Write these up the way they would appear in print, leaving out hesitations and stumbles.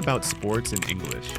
about sports in English.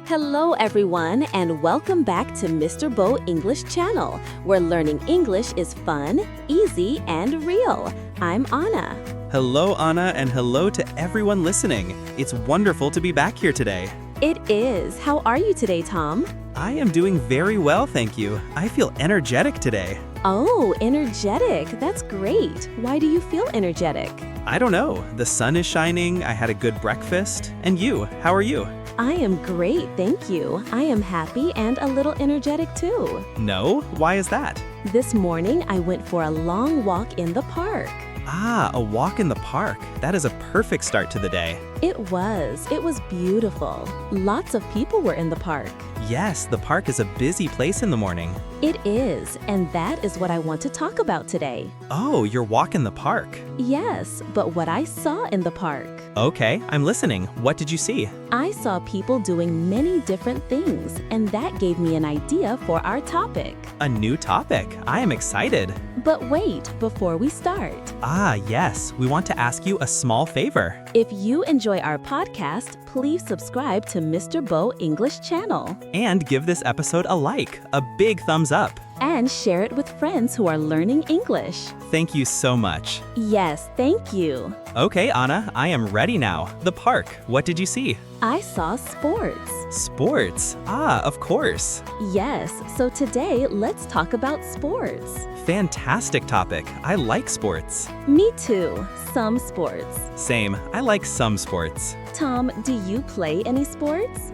Hello everyone and welcome back to Mr. Bo English channel, where learning English is fun, easy, and real. I'm Anna. Hello, Anna, and hello to everyone listening. It's wonderful to be back here today. It is. How are you today, Tom? I am doing very well, thank you. I feel energetic today. Oh, energetic. That's great. Why do you feel energetic? I don't know. The sun is shining, I had a good breakfast. And you, how are you? I am great, thank you. I am happy and a little energetic too. No? Why is that? This morning, I went for a long walk in the park. Ah, a walk in the park. That is a perfect start to the day. It was beautiful. Lots of people were in the park. Yes, the park is a busy place in the morning. It is, and that is what I want to talk about today. Oh, your walk in the park. Yes, but what I saw in the park. Okay, I'm listening. What did you see? I saw people doing many different things, and that gave me an idea for our topic. A new topic. I am excited. But wait, before we start. Ah, yes. We want to ask you a small favor. If you enjoy our podcast, please subscribe to Mr. Bo English channel. And give this episode a like, a big thumbs up. And share it with friends who are learning English. Thank you so much. Yes, thank you. Okay, Anna, I am ready now. The park. What did you see? I saw sports. Sports. Ah, of course. Yes, so today let's talk about sports. Fantastic topic. I like sports. Me too. Some sports. Same. I like some sports. Tom, do you play any sports?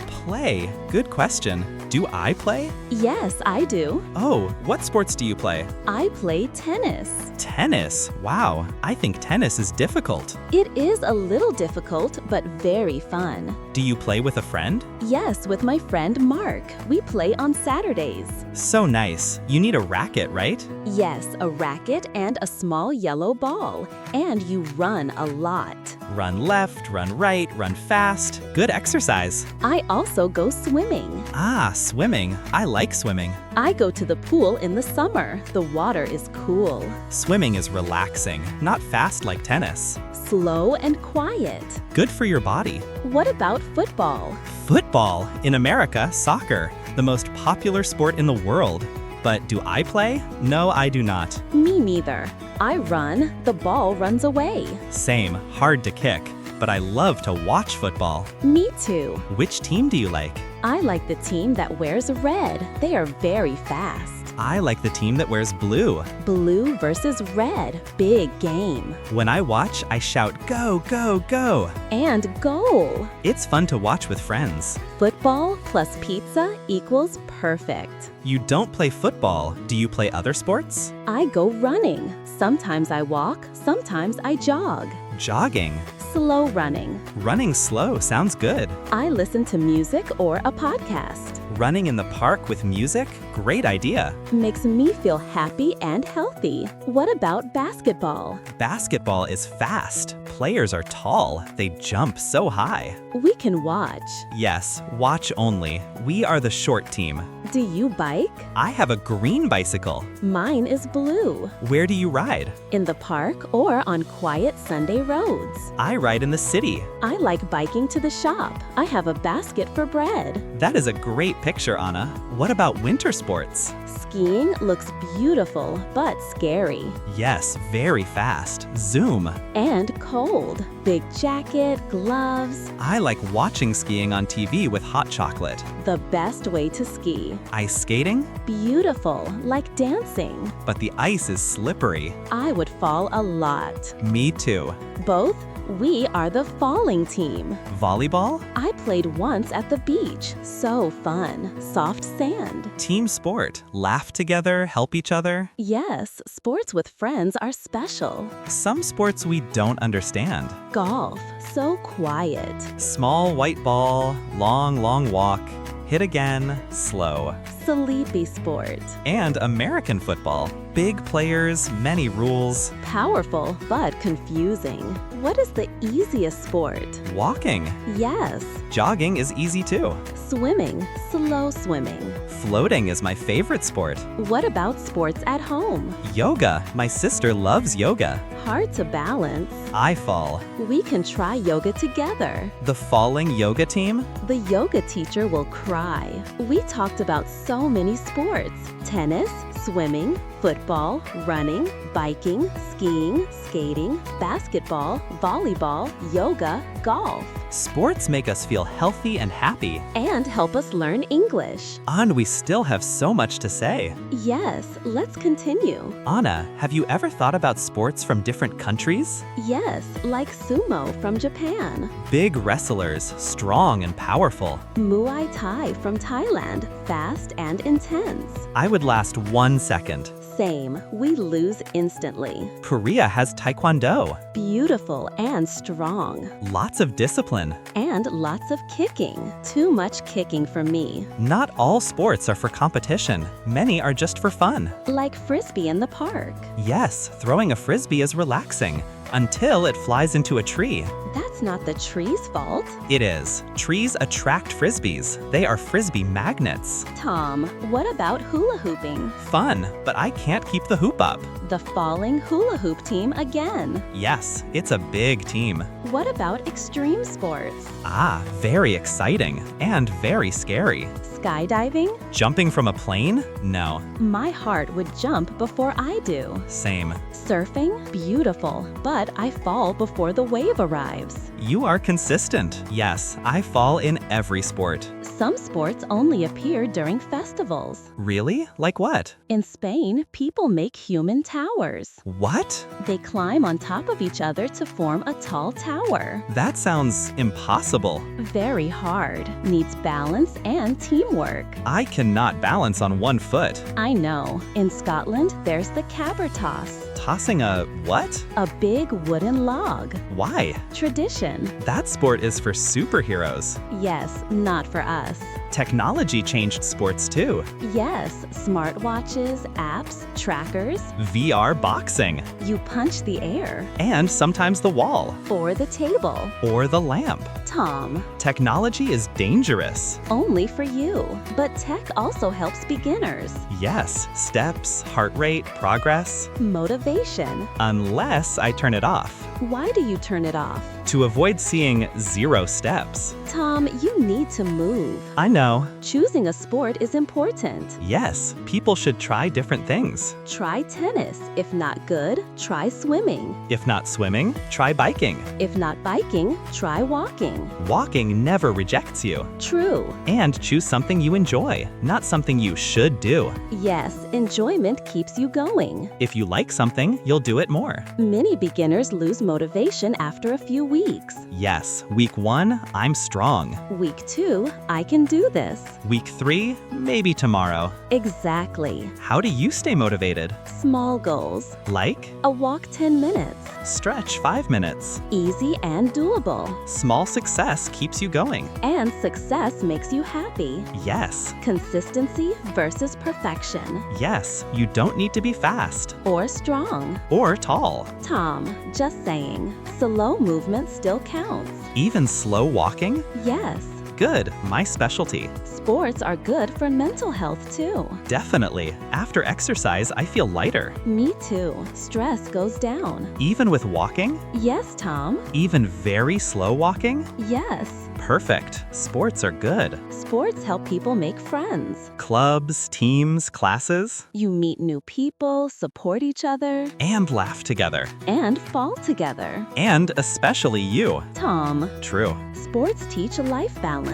Play? Good question. Do I play? Yes, I do. Oh, what sports do you play? I play tennis. Tennis? Wow, I think tennis is difficult. It is a little difficult, but very fun. Do you play with a friend? Yes, with my friend Mark. We play on Saturdays. So nice. You need a racket, right? Yes, a racket and a small yellow ball. And you run a lot. Run left, run right, run fast. Good exercise. I also go swimming. Ah, swimming. I like swimming. I go to the pool in the summer. The water is cool. Swimming is relaxing, not fast like tennis. Slow and quiet. Good for your body. What about football? Football. In America, soccer. The most popular sport in the world. But do I play? No, I do not. Me neither. I run, the ball runs away. Same, hard to kick. But I love to watch football. Me too. Which team do you like? I like the team that wears red. They are very fast. I like the team that wears blue. Blue versus red. Big game. When I watch, I shout, go, go, go. And goal. It's fun to watch with friends. Football plus pizza equals perfect. You don't play football. Do you play other sports? I go running. Sometimes I walk, sometimes I jog. Jogging. Slow running. Running slow sounds good. I listen to music or a podcast. Running in the park with music? Great idea. Makes me feel happy and healthy. What about basketball? Basketball is fast. Players are tall. They jump so high. We can watch. Yes, watch only. We are the short team. Do you bike? I have a green bicycle. Mine is blue. Where do you ride? In the park or on quiet Sunday roads. I ride in the city. I like biking to the shop. I have a basket for bread. That is a great picture, Anna. What about winter sports? Skiing looks beautiful, but scary. Yes, very fast. Zoom. And cold. Big jacket, gloves. I like watching skiing on TV with hot chocolate. The best way to ski. Ice skating? Beautiful, like dancing. But the ice is slippery. I would fall a lot. Me too. Both? We are the falling team. Volleyball? I played once at the beach. So fun. Soft sand. Team sport. Laugh together, help each other. Yes, sports with friends are special. Some sports we don't understand. Golf. So quiet. Small white ball, long, long walk. Hit again, slow. Sleepy sport. And American football. Big players, many rules. Powerful, but confusing. What is the easiest sport? Walking. Yes. Jogging is easy too. Swimming. Slow swimming. Floating is my favorite sport. What about sports at home? Yoga. My sister loves yoga. hard to balance. I fall. We can try yoga together. The falling yoga team? The yoga teacher will cry. We talked about so many sports: tennis, swimming, football, running, biking, skiing, skating, basketball, volleyball, yoga, golf. Sports make us feel healthy and happy. And help us learn English. And we still have so much to say. Yes, let's continue. Anna, have you ever thought about sports from different countries? Yes, like sumo from Japan. Big wrestlers, strong and powerful. Muay Thai from Thailand, fast and intense. I would last 1 second. Same, we lose instantly. Korea has taekwondo. Beautiful and strong. Lots of discipline. And lots of kicking. Too much kicking for me. Not all sports are for competition. Many are just for fun. Like frisbee in the park. Yes, throwing a frisbee is relaxing until it flies into a tree. That's not the tree's fault. It is. Trees attract frisbees. They are frisbee magnets. Tom, what about hula hooping? Fun, but I can't keep the hoop up. The falling hula hoop team again. Yes, it's a big team. What about extreme sports? Ah, very exciting and very scary. Skydiving? Jumping from a plane? No. My heart would jump before I do. Same. Surfing? Beautiful, but I fall before the wave arrives. You are consistent. Yes, I fall in every sport. Some sports only appear during festivals. Really? Like what? In Spain, people make human towers. What? They climb on top of each other to form a tall tower. That sounds impossible. Very hard. Needs balance and teamwork. I cannot balance on 1 foot. I know. In Scotland, there's the caber toss. Tossing a what? A big wooden log. Why? Tradition. That sport is for superheroes. Yes, not for us. Technology changed sports too. Yes, smartwatches, apps, trackers. VR boxing. You punch the air. And sometimes the wall. Or the table. Or the lamp. Tom. Technology is dangerous. Only for you. But tech also helps beginners. Yes, steps, heart rate, progress. Motivation. Unless I turn it off. Why do you turn it off? To avoid seeing 0 steps. Tom, you need to move. I know. Choosing a sport is important. Yes, people should try different things. Try tennis. If not good, try swimming. If not swimming, try biking. If not biking, try walking. Walking never rejects you. True. And choose something you enjoy, not something you should do. Yes, enjoyment keeps you going. If you like something, you'll do it more. Many beginners lose motivation after a few weeks. Yes, week 1, I'm strong. Week 2, I can do this. Week 3, maybe tomorrow. Exactly. How do you stay motivated? Small goals. Like? A walk 10 minutes. Stretch 5 minutes. Easy and doable. Small success keeps you going. And success makes you happy. Yes. Consistency versus perfection. Yes, you don't need to be fast. Or strong. Or tall. Tom, just saying. Slow movement still counts. Even slow walking? Yes. Good, my specialty. Sports are good for mental health too. Definitely. After exercise, I feel lighter. Me too. Stress goes down. Even with walking? Yes, Tom. Even very slow walking? Yes. Perfect. Sports are good. Sports help people make friends. Clubs, teams, classes. You meet new people, support each other. And laugh together. And fall together. And especially you. Tom. True. Sports teach life balance.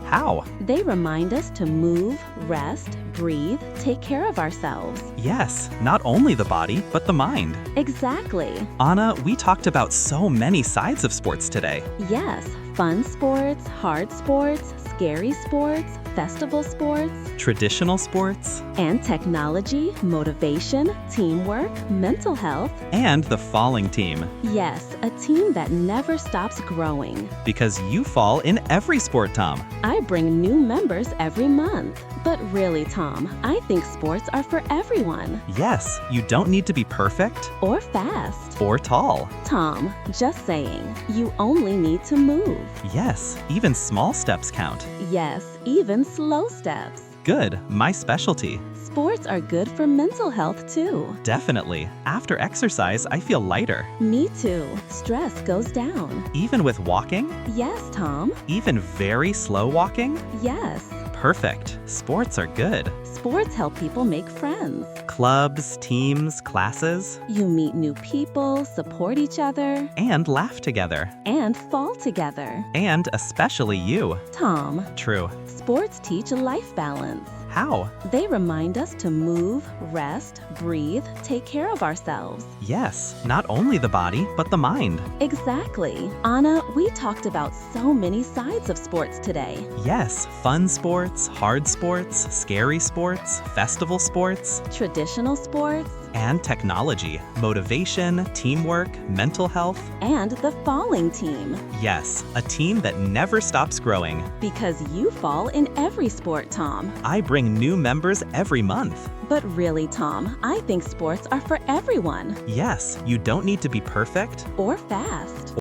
How? They remind us to move, rest, breathe, take care of ourselves. Yes, not only the body, but the mind. Exactly. Anna, we talked about so many sides of sports today. Yes, fun sports, hard sports, scary sports, festival sports, Traditional sports. and technology, motivation, teamwork, mental health. And the falling team. Yes, a team that never stops growing. Because you fall in every sport, Tom. I bring new members every month. But really, Tom, I think sports are for everyone. Yes, you don't need to be perfect Or fast. or tall. Tom, just saying, you only need to move. Yes, even small steps count. Yes, even slow steps. Good, my specialty. Sports are good for mental health too. Definitely. After exercise, I feel lighter. Me too. Stress goes down. Even with walking? Yes, Tom. Even very slow walking? Yes. Perfect. Sports are good. Sports help people make friends. Clubs, teams, classes, You meet new people, support each other, and laugh together. and fall together. And especially you. Tom, True. sports teach life balance. How? They remind us to move, rest, breathe, take care of ourselves. Yes, not only the body, but the mind. Exactly. Anna, we talked about so many sides of sports today. Yes, fun sports, hard sports, scary sports, festival sports, Traditional sports, and technology, motivation, teamwork, mental health. and the falling team. Yes, a team that never stops growing. Because you fall in every sport, Tom. I bring new members every month. But really, Tom, I think sports are for everyone. Yes, you don't need to be perfect Or fast.